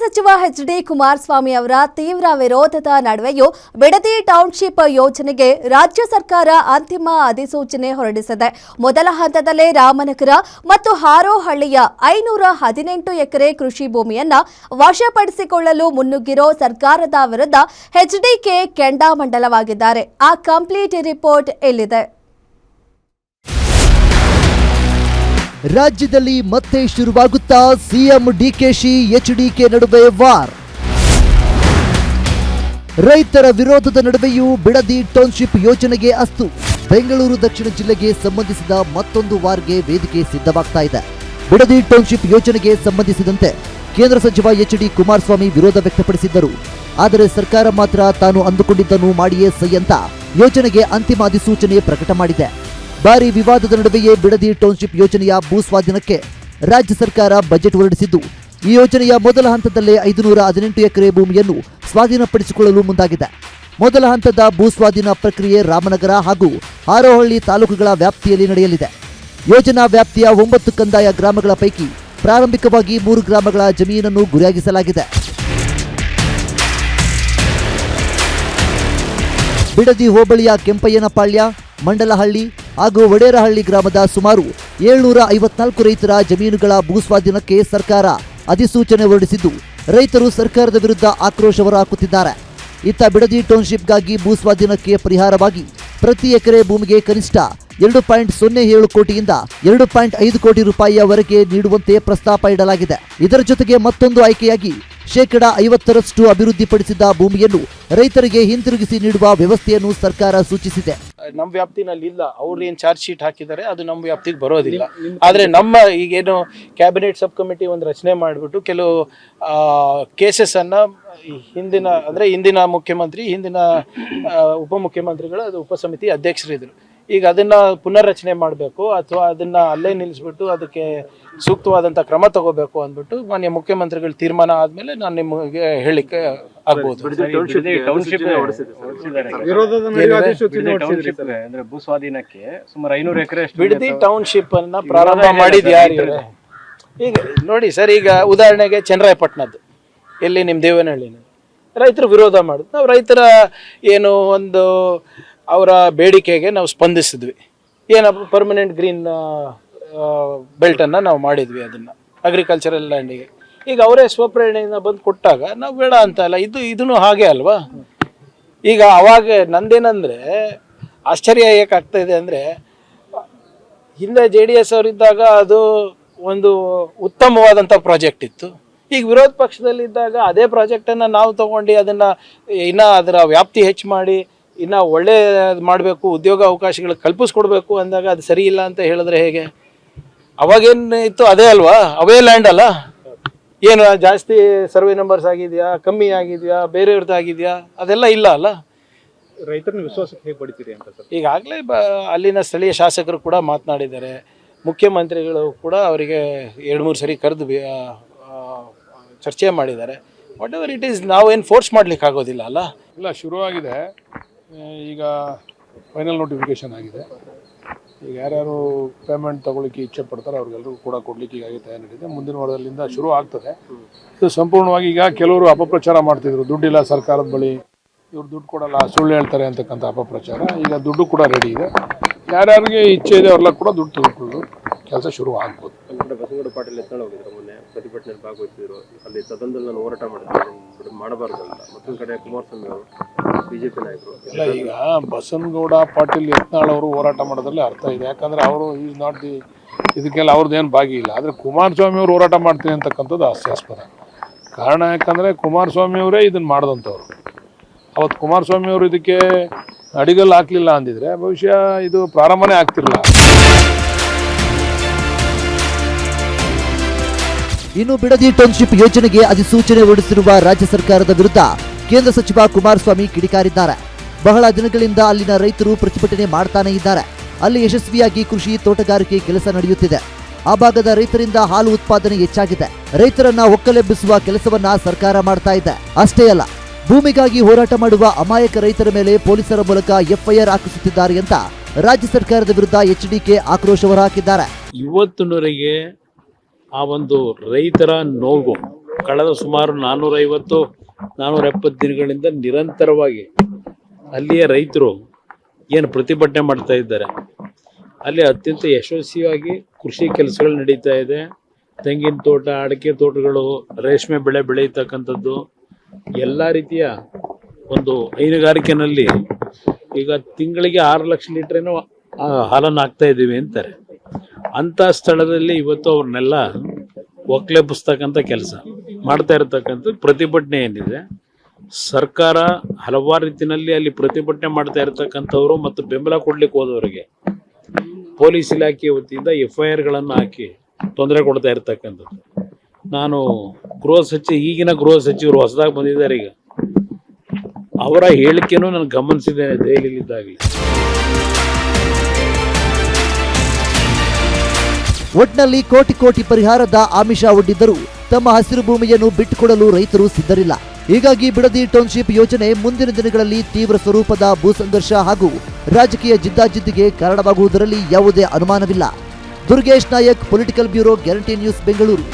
ಸಚಿವ ಎಚ್.ಡಿ. ಕುಮಾರಸ್ವಾಮಿ ಅವರ ತೀವ್ರ ವಿರೋಧದ ನಡುವೆಯೂ ಬಿಡದಿ ಟೌನ್ಶಿಪ್ ಯೋಜನೆಗೆ ರಾಜ್ಯ ಸರ್ಕಾರ ಅಂತಿಮ ಅಧಿಸೂಚನೆ ಹೊರಡಿಸಿದೆ. ಮೊದಲ ಹಂತದಲ್ಲೇ ರಾಮನಗರ ಮತ್ತು ಹಾರೋಹಳ್ಳಿಯ 518 ಎಕರೆ ಕೃಷಿ ಭೂಮಿಯನ್ನ ವಶಪಡಿಸಿಕೊಳ್ಳಲು ಮುನ್ನುಗ್ಗಿರೋ ಸರ್ಕಾರದ ವಿರುದ್ಧ ಎಚ್ಡಿಕೆ ಕೆಂಡಾಮಂಡಲವಾಗಿದ್ದಾರೆ. ಆ ಕಂಪ್ಲೀಟ್ ರಿಪೋರ್ಟ್ ಇಲ್ಲಿದೆ. ರಾಜ್ಯದಲ್ಲಿ ಮತ್ತೆ ಶುರುವಾಗುತ್ತಾ ಸಿಎಂ ಡಿಕೆಶಿ ಎಚ್ಡಿಕೆ ನಡುವೆ ವಾರ್. ರೈತರ ವಿರೋಧದ ನಡುವೆಯೂ ಬಿಡದಿ ಟೌನ್ಶಿಪ್ ಯೋಜನೆಗೆ ಅಸ್ತು. ಬೆಂಗಳೂರು ದಕ್ಷಿಣ ಜಿಲ್ಲೆಗೆ ಸಂಬಂಧಿಸಿದ ಮತ್ತೊಂದು ವಾರ್ಗೆ ವೇದಿಕೆ ಸಿದ್ಧವಾಗ್ತಾ ಇದೆ. ಬಿಡದಿ ಟೌನ್ಶಿಪ್ ಯೋಜನೆಗೆ ಸಂಬಂಧಿಸಿದಂತೆ ಕೇಂದ್ರ ಸಚಿವ ಎಚ್.ಡಿ. ಕುಮಾರಸ್ವಾಮಿ ವಿರೋಧ ವ್ಯಕ್ತಪಡಿಸಿದ್ದರು. ಆದರೆ ಸರ್ಕಾರ ಮಾತ್ರ ತಾನು ಅಂದುಕೊಂಡಿದ್ದನ್ನು ಮಾಡಿಯೇ ಸೈ ಅಂತ ಯೋಜನೆಗೆ ಅಂತಿಮ ಅಧಿಸೂಚನೆ ಪ್ರಕಟ ಮಾಡಿದೆ. ಭಾರಿ ವಿವಾದದ ನಡುವೆಯೇ ಬಿಡದಿ ಟೌನ್ಶಿಪ್ ಯೋಜನೆಯ ಭೂ ಸ್ವಾಧೀನಕ್ಕೆ ರಾಜ್ಯ ಸರ್ಕಾರ ಬಜೆಟ್ ಹೊರಡಿಸಿದ್ದು, ಈ ಯೋಜನೆಯ ಮೊದಲ ಹಂತದಲ್ಲೇ 518 ಎಕರೆ ಭೂಮಿಯನ್ನು ಸ್ವಾಧೀನಪಡಿಸಿಕೊಳ್ಳಲು ಮುಂದಾಗಿದೆ. ಮೊದಲ ಹಂತದ ಭೂ ಸ್ವಾಧೀನ ಪ್ರಕ್ರಿಯೆ ರಾಮನಗರ ಹಾಗೂ ಹಾರೋಹಳ್ಳಿ ತಾಲೂಕುಗಳ ವ್ಯಾಪ್ತಿಯಲ್ಲಿ ನಡೆಯಲಿದೆ. ಯೋಜನಾ ವ್ಯಾಪ್ತಿಯ 9 ಕಂದಾಯ ಗ್ರಾಮಗಳ ಪೈಕಿ ಪ್ರಾರಂಭಿಕವಾಗಿ 3 ಗ್ರಾಮಗಳ ಜಮೀನನ್ನು ಗುರಿಯಾಗಿಸಲಾಗಿದೆ. ಬಿಡದಿ ಹೋಬಳಿಯ ಕೆಂಪಯ್ಯನಪಾಳ್ಯ, ಮಂಡಲಹಳ್ಳಿ ಹಾಗೂ ವಡೇರಹಳ್ಳಿ ಗ್ರಾಮದ ಸುಮಾರು 754 ರೈತರ ಜಮೀನುಗಳ ಭೂಸ್ವಾಧೀನಕ್ಕೆ ಸರ್ಕಾರ ಅಧಿಸೂಚನೆ ಹೊರಡಿಸಿದ್ದು, ರೈತರು ಸರ್ಕಾರದ ವಿರುದ್ಧ ಆಕ್ರೋಶ ಹೊರಹಾಕುತ್ತಿದ್ದಾರೆ. ಇತ್ತ ಬಿಡದಿ ಟೌನ್ಶಿಪ್ಗಾಗಿ ಭೂಸ್ವಾಧೀನಕ್ಕೆ ಪರಿಹಾರವಾಗಿ ಪ್ರತಿ ಎಕರೆ ಭೂಮಿಗೆ ಕನಿಷ್ಠ 2.07 ಕೋಟಿಯಿಂದ 2.5 ಕೋಟಿ ರೂಪಾಯಿಯವರೆಗೆ ನೀಡುವಂತೆ ಪ್ರಸ್ತಾಪ ಇಡಲಾಗಿದೆ. ಇದರ ಜೊತೆಗೆ ಮತ್ತೊಂದು ಆಯ್ಕೆಯಾಗಿ ಶೇಕಡ 50ರಷ್ಟು ಅಭಿವೃದ್ಧಿಪಡಿಸಿದ ಭೂಮಿಯನ್ನು ರೈತರಿಗೆ ಹಿಂತಿರುಗಿಸಿ ನೀಡುವ ವ್ಯವಸ್ಥೆಯನ್ನು ಸರ್ಕಾರ ಸೂಚಿಸಿದೆ. ನಮ್ಮ ವ್ಯಾಪ್ತಿನಲ್ಲಿ ಇಲ್ಲ, ಅವ್ರು ಏನ್ ಚಾರ್ಜ್ ಶೀಟ್ ಹಾಕಿದ್ದಾರೆ ಅದು ನಮ್ಮ ವ್ಯಾಪ್ತಿಗೆ ಬರೋದಿಲ್ಲ. ಆದ್ರೆ ನಮ್ಮ ಈಗೇನು ಕ್ಯಾಬಿನೆಟ್ ಸಬ್ ಕಮಿಟಿ ಒಂದು ರಚನೆ ಮಾಡಿಬಿಟ್ಟು ಕೆಲವು ಕೇಸಸ್ ಅನ್ನ ಹಿಂದಿನ ಮುಖ್ಯಮಂತ್ರಿ, ಹಿಂದಿನ ಉಪಮುಖ್ಯಮಂತ್ರಿಗಳು ಅದು ಉಪಸಮಿತಿ ಅಧ್ಯಕ್ಷರಿದ್ರು. ಈಗ ಅದನ್ನ ಪುನರ್ರಚನೆ ಮಾಡಬೇಕು ಅಥವಾ ಅದನ್ನ ಅಲ್ಲೇ ನಿಲ್ಲಿಸ್ಬಿಟ್ಟು ಅದಕ್ಕೆ ಸೂಕ್ತವಾದಂಥ ಕ್ರಮ ತಗೋಬೇಕು ಅಂದ್ಬಿಟ್ಟು ಮಾನ್ಯ ಮುಖ್ಯಮಂತ್ರಿಗಳ ತೀರ್ಮಾನ ಆದ್ಮೇಲೆ ನಾನು ನಿಮಗೆ ಹೇಳಿಕೆ ಆಗ್ಬೋದು. ಭೂಸ್ವಾಧೀನಕ್ಕೆ ಸುಮಾರು 500 ಎಕರೆ ಬಿಡದಿ ಟೌನ್ಶಿಪ್ ಅನ್ನ ಪ್ರಾರಂಭ ಮಾಡಿದ್ ಯಾರು? ಈಗ ನೋಡಿ ಸರ್, ಈಗ ಉದಾಹರಣೆಗೆ ಚನ್ನರಾಯಪಟ್ಟಣದ್ದು ಎಲ್ಲಿ ನಿಮ್ಮ ದೇವನಹಳ್ಳಿನ ರೈತರು ವಿರೋಧ ಮಾಡುದು. ನಾವು ರೈತರ ಏನು ಒಂದು ಅವರ ಬೇಡಿಕೆಗೆ ನಾವು ಸ್ಪಂದಿಸಿದ್ವಿ. ಏನಪ್ಪ, ಪರ್ಮನೆಂಟ್ ಗ್ರೀನ್ ಬೆಲ್ಟನ್ನು ನಾವು ಮಾಡಿದ್ವಿ, ಅದನ್ನು ಅಗ್ರಿಕಲ್ಚರಲ್ ಲ್ಯಾಂಡಿಗೆ. ಈಗ ಅವರೇ ಸ್ವಪ್ರೇರಣೆಯಿಂದ ಬಂದು ಕೊಟ್ಟಾಗ ನಾವು ಬೇಡ ಅಂತ ಅಲ್ಲ, ಇದೂ ಹಾಗೆ ಅಲ್ವಾ? ಈಗ ಅವಾಗ ನಂದೇನಂದರೆ ಆಶ್ಚರ್ಯ ಏಕಾಗ್ತಾ ಇದೆ ಅಂದರೆ, ಹಿಂದೆ JDS ಅವರಿದ್ದಾಗ ಅದು ಒಂದು ಉತ್ತಮವಾದಂಥ ಪ್ರಾಜೆಕ್ಟ್ ಇತ್ತು. ಈಗ ವಿರೋಧ ಪಕ್ಷದಲ್ಲಿದ್ದಾಗ ಅದೇ ಪ್ರಾಜೆಕ್ಟನ್ನು ನಾವು ತಗೊಂಡು ಅದನ್ನು ಇನ್ನೂ ಅದರ ವ್ಯಾಪ್ತಿ ಹೆಚ್ಚು ಮಾಡಿ ಇನ್ನು ಒಳ್ಳೆ ಮಾಡಬೇಕು, ಉದ್ಯೋಗ ಅವಕಾಶಗಳು ಕಲ್ಪಿಸ್ಕೊಡ್ಬೇಕು ಅಂದಾಗ ಅದು ಸರಿ ಇಲ್ಲ ಅಂತ ಹೇಳಿದ್ರೆ ಹೇಗೆ? ಅವಾಗೇನು ಇತ್ತು ಅದೇ ಅಲ್ವಾ? ಅವೇ ಲ್ಯಾಂಡ್ ಅಲ್ಲ. ಏನು ಜಾಸ್ತಿ ಸರ್ವೆ ನಂಬರ್ಸ್ ಆಗಿದೆಯಾ, ಕಮ್ಮಿ ಆಗಿದೆಯಾ, ಬೇರೆಯವ್ರದ್ದು ಆಗಿದೆಯಾ? ಅದೆಲ್ಲ ಇಲ್ಲ ಅಲ್ಲ. ರೈತರನ್ನ ವಿಶ್ವಾಸಕ್ಕೆ ಹೇಗೆ ಪಡಿತೀರಿ ಅಂತ ಸರ್? ಈಗಾಗಲೇ ಅಲ್ಲಿನ ಸ್ಥಳೀಯ ಶಾಸಕರು ಕೂಡ ಮಾತನಾಡಿದ್ದಾರೆ. ಮುಖ್ಯಮಂತ್ರಿಗಳು ಕೂಡ ಅವರಿಗೆ 2-3 ಸರಿ ಕರೆದು ಚರ್ಚೆ ಮಾಡಿದ್ದಾರೆ. ವಾಟ್ ಎವರ್ ಇಟ್ ಈಸ್, ನಾವೇನು ಫೋರ್ಸ್ ಮಾಡ್ಲಿಕ್ಕೆ ಆಗೋದಿಲ್ಲ ಅಲ್ಲ. ಇಲ್ಲ, ಶುರುವಾಗಿದೆ. ಈಗ ಫೈನಲ್ ನೋಟಿಫಿಕೇಶನ್ ಆಗಿದೆ. ಈಗ ಯಾರ್ಯಾರು ಪೇಮೆಂಟ್ ತಗೊಳ್ಳಿಕ್ಕೆ ಇಚ್ಛೆ ಪಡ್ತಾರೆ ಅವ್ರಿಗೆಲ್ಲರಿಗೂ ಕೂಡ ಕೊಡ್ಲಿಕ್ಕೆ ಈಗಾಗಲೇ ತಯಾರಿ ನಡೆದಿದೆ. ಮುಂದಿನ ವಾರದಲ್ಲಿಂದ ಶುರು ಆಗ್ತದೆ. ಇದು ಸಂಪೂರ್ಣವಾಗಿ ಈಗ ಕೆಲವರು ಅಪಪ್ರಚಾರ ಮಾಡ್ತಿದ್ರು, ದುಡ್ಡಿಲ್ಲ ಸರ್ಕಾರದ ಬಳಿ, ಇವ್ರು ದುಡ್ಡು ಕೊಡಲ್ಲ, ಸುಳ್ಳು ಹೇಳ್ತಾರೆ ಅಂತಕ್ಕಂಥ ಅಪಪ್ರಚಾರ. ಈಗ ದುಡ್ಡು ಕೂಡ ರೆಡಿ ಇದೆ. ಯಾರ್ಯಾರಿಗೆ ಇಚ್ಛೆ ಇದೆ ಅವ್ರೆಲ್ಲ ಕೂಡ ದುಡ್ಡು ತೆಗೆದುಕೊಳ್ಳೋದು ಕೆಲಸ ಶುರು ಆಗ್ಬೋದು. ಬಸವಗೌಡ ಪಾಟೀಲ್ ಎತ್ನಾಳ್ ಹೋಗಿದ್ರು, ಮೊನ್ನೆ ಪ್ರತಿಭಟನೆಯಲ್ಲಿ ಭಾಗವಹಿಸಿದ್ರು. ಅಲ್ಲಿ ಸದನದಲ್ಲಿ ನಾನು ಹೋರಾಟ ಮಾಡಿದ್ರು, ಮಾಡಬಾರ್ದು ಅಂತ. ಮತ್ತೊಂದು ಕಡೆ ಕುಮಾರಸ್ವಾಮಿ ಅವರು ಬಿಜೆಪಿ ನಾಯಕರು. ಇಲ್ಲ, ಈಗ ಬಸವನಗೌಡ ಪಾಟೀಲ್ ಯತ್ನಾಳ್ ಅವರು ಹೋರಾಟ ಮಾಡೋದ್ರಲ್ಲಿ ಅರ್ಥ ಇದೆ. ಯಾಕಂದ್ರೆ ಅವರು ಈಸ್ ನಾಟ್ ದಿ ಇದಕ್ಕೆಲ್ಲ ಅವ್ರದ್ದೇನು ಭಾಗಿ ಇಲ್ಲ. ಆದರೆ ಕುಮಾರಸ್ವಾಮಿ ಅವರು ಹೋರಾಟ ಮಾಡ್ತೀನಿ ಅಂತಕ್ಕಂಥದ್ದು ಹಾಸ್ಯಾಸ್ಪದ. ಕಾರಣ ಯಾಕಂದರೆ ಕುಮಾರಸ್ವಾಮಿ ಅವರೇ ಇದನ್ನು ಮಾಡಿದಂಥವ್ರು. ಅವತ್ತು ಕುಮಾರಸ್ವಾಮಿ ಅವರು ಇದಕ್ಕೆ ಅಡಿಗಲ್ಲು ಹಾಕಲಿಲ್ಲ ಅಂದಿದ್ರೆ ಬಹುಶಃ ಇದು ಪ್ರಾರಂಭನೇ ಆಗ್ತಿರಲಿಲ್ಲ. ಇನ್ನು ಬಿಡದಿ ಟೌನ್ಶಿಪ್ ಯೋಜನೆಗೆ ಅಧಿಸೂಚನೆ ಹೊರಡಿಸಿರುವ ರಾಜ್ಯ ಸರ್ಕಾರದ ವಿರುದ್ಧ ಕೇಂದ್ರ ಸಚಿವ ಕುಮಾರಸ್ವಾಮಿ ಕಿಡಿಕಾರಿದ್ದಾರೆ. ಬಹಳ ದಿನಗಳಿಂದ ಅಲ್ಲಿನ ರೈತರು ಪ್ರತಿಭಟನೆ ಮಾಡ್ತಾನೇ ಇದ್ದಾರೆ. ಅಲ್ಲಿ ಯಶಸ್ವಿಯಾಗಿ ಕೃಷಿ, ತೋಟಗಾರಿಕೆ ಕೆಲಸ ನಡೆಯುತ್ತಿದೆ. ಆ ಭಾಗದ ರೈತರಿಂದ ಹಾಲು ಉತ್ಪಾದನೆ ಹೆಚ್ಚಾಗಿದೆ. ರೈತರನ್ನ ಒಕ್ಕಲೆಬ್ಬಿಸುವ ಕೆಲಸವನ್ನ ಸರ್ಕಾರ ಮಾಡ್ತಾ ಇದೆ. ಅಷ್ಟೇ ಅಲ್ಲ, ಭೂಮಿಗಾಗಿ ಹೋರಾಟ ಮಾಡುವ ಅಮಾಯಕ ರೈತರ ಮೇಲೆ ಪೊಲೀಸರ ಮೂಲಕ FIR ಹಾಕಿಸುತ್ತಿದ್ದಾರೆ ಅಂತ ರಾಜ್ಯ ಸರ್ಕಾರದ ವಿರುದ್ಧ ಎಚ್ಡಿಕೆ ಆಕ್ರೋಶ ಹೊರಹಾಕಿದ್ದಾರೆ. ಇವತ್ತಿನವರೆಗೆ ಆ ಒಂದು ರೈತರ ನೋವು ಕಳೆದ ಸುಮಾರು 450-470 ದಿನಗಳಿಂದ ನಿರಂತರವಾಗಿ ಅಲ್ಲಿಯ ರೈತರು ಏನು ಪ್ರತಿಭಟನೆ ಮಾಡ್ತಾ ಇದ್ದಾರೆ, ಅಲ್ಲಿ ಅತ್ಯಂತ ಯಶಸ್ವಿಯಾಗಿ ಕೃಷಿ ಕೆಲಸಗಳು ನಡೀತಾ ಇದೆ. ತೆಂಗಿನ ತೋಟ, ಅಡಿಕೆ ತೋಟಗಳು, ರೇಷ್ಮೆ ಬೆಳೆ ಬೆಳೆಯತಕ್ಕಂಥದ್ದು, ಎಲ್ಲ ರೀತಿಯ ಒಂದು ಹೈನುಗಾರಿಕೆನಲ್ಲಿ ಈಗ ತಿಂಗಳಿಗೆ 6 ಲಕ್ಷ ಲೀಟ್ರೇನೋ ಹಾಲನ್ನು ಹಾಕ್ತಾ ಇದ್ದೀವಿ ಅಂತಾರೆ. ಅಂಥ ಸ್ಥಳದಲ್ಲಿ ಇವತ್ತು ಅವ್ರನ್ನೆಲ್ಲ ಒಕ್ಲೆಬ್ಬಿಸ್ತಕ್ಕಂಥ ಕೆಲಸ ಮಾಡ್ತಾ ಇರತಕ್ಕಂಥ ಪ್ರತಿಭಟನೆ ಏನಿದೆ, ಸರ್ಕಾರ ಹಲವಾರು ರೀತಿಯಲ್ಲಿ ಅಲ್ಲಿ ಪ್ರತಿಭಟನೆ ಮಾಡ್ತಾ ಇರತಕ್ಕಂಥವ್ರು ಮತ್ತು ಬೆಂಬಲ ಕೊಡ್ಲಿಕ್ಕೆ ಹೋದವರಿಗೆ ಪೊಲೀಸ್ ಇಲಾಖೆ ವತಿಯಿಂದ FIRಗಳನ್ನು ಹಾಕಿ ತೊಂದರೆ ಕೊಡ್ತಾ ಇರ್ತಕ್ಕಂಥದ್ದು. ನಾನು ಈಗಿನ ಗೃಹ ಸಚಿವರು ಹೊಸದಾಗಿ ಬಂದಿದ್ದಾರೆ, ಈಗ ಅವರ ಹೇಳಿಕೆನೂ ನಾನು ಗಮನಿಸಿದ್ದೇನೆ ದೆಹಲಿಯಲ್ಲಿದ್ದಾಗಲೇ. ಒಟ್ನಲ್ಲಿ ಕೋಟಿ ಕೋಟಿ ಪರಿಹಾರದ ಆಮಿಷ ಒಡ್ಡಿದ್ದರೂ ತಮ್ಮ ಹಸಿರು ಭೂಮಿಯನ್ನು ಬಿಟ್ಟುಕೊಡಲು ರೈತರು ಸಿದ್ಧರಿಲ್ಲ. ಹೀಗಾಗಿ ಬಿಡದಿ ಟೌನ್ಶಿಪ್ ಯೋಜನೆ ಮುಂದಿನ ದಿನಗಳಲ್ಲಿ ತೀವ್ರ ಸ್ವರೂಪದ ಭೂಸಂಘರ್ಷ ಹಾಗೂ ರಾಜಕೀಯ ಜಿದ್ದಾಜಿದ್ದಿಗೆ ಕಾರಣವಾಗುವುದರಲ್ಲಿ ಯಾವುದೇ ಅನುಮಾನವಿಲ್ಲ. Durgesh Nayak, political bureau, guarantee news, Bengaluru.